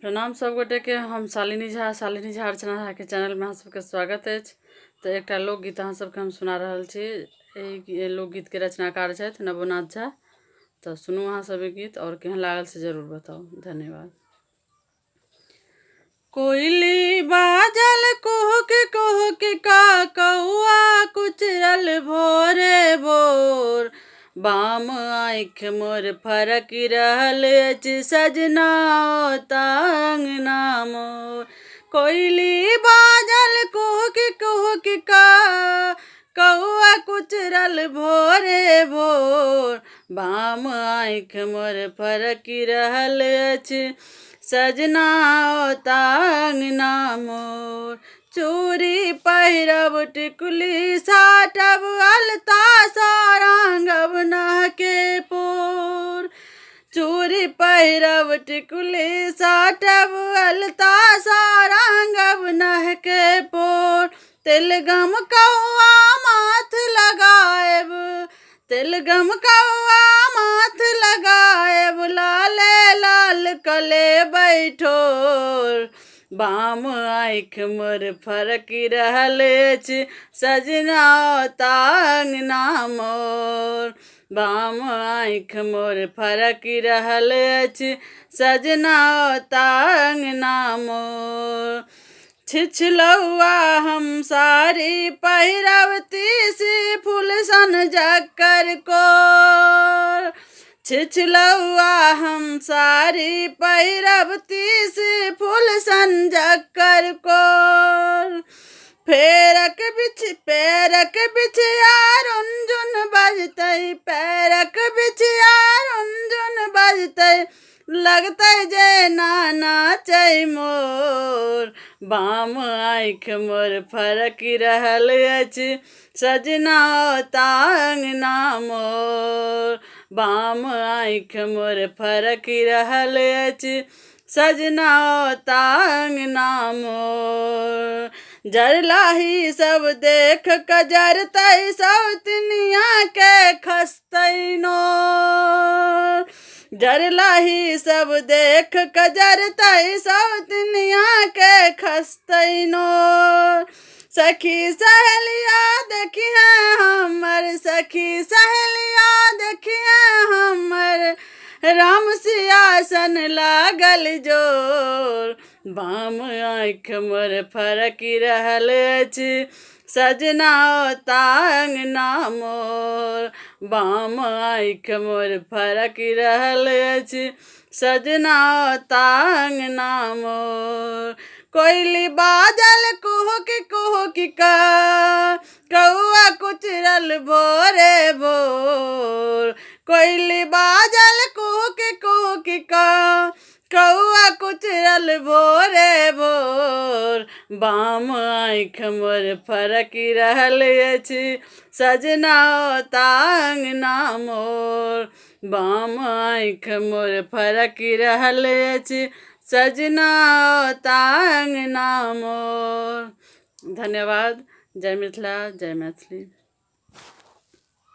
प्रणाम सब गोटे के। हम शालिनी झा अर्चना के चैनल में अहाँ सबके स्वागत है। तो एक लोकगीत अहाँ सबके हम सुना रहल छी। एहि लोकगीत के रचनाकार छथि नवोनाथ झा। तो सुनू अहाँ सब ई गीत और केहन लागल से जरूर बताओ। धन्यवाद। कोयली बाजल कुहुक कुहुक का कौआ कुचरल भोरे भोर। बाम आँख मोर फरक रहल अछि सजना अंगना मोर। कोयली बाजल कुहुक कुहुक का कौआ कुचरल भोरे भोर। बाम आँख मोर फरक रहल अछि सजना अंगना मोर। चूड़ी पहिरब टिकुली साटब अलता सारंगब नहके पोर। चूड़ी पहिरब टिकुली साटब अलता सारंगब नहके पोर। तिलगम कौआ माथ लगाएब तिलगम कौआ माथ लगाएब लाले लाल कले बैठोर। बाम आँख मोर फरक रहल अछि सजना अंगना मोर। बाम आँख मोर फरक रहल अछि सजना अंगना मोर। छिछलौआ हम साड़ी पहिरब तीसी फूल सन जक्कर कोर। छिछलौआ हम साड़ी पहिरब तीसी फूल सन जक्कर कोर। पैरक बिछिया रुंझुन बजतै पैरक बिछिया रुंझुन बजतै लगतै जे नाचै मोर। बाम आँख मोर फरक रहल अछि सजना अंगना मोर। बाम आँख मोर फरक रहल अछि सजना अंगना मोर। जरलाही सब देख कजरतै सौतनिया के खसतै नोर। जरलाही सब देख कजरतै सौतनिया के खसतै नोर। सखी सहेलिया देखी है हमर सखी सहेलिया देखी है हमर राम सिया सन लागल जोर। बाम आँख मोर फरक रहल अछि सजना अंगना मोर। बाम आँख मोर फरक रहल अछि सजना अंगना मोर। कोयली बाजल कुहुक कुहुक का कौआ कुचरल भोरे भोर। कोयली बाजल कुहुक कुहुक का कौआ कुचरल भोरे भोर। बाम आँख मोर फरक रहल अछि सजना अंगना मोर। बाम आँख मोर फरक रहल अछि सजना अंगना मोर। धन्यवाद। जय मिथिला जय मैथिली।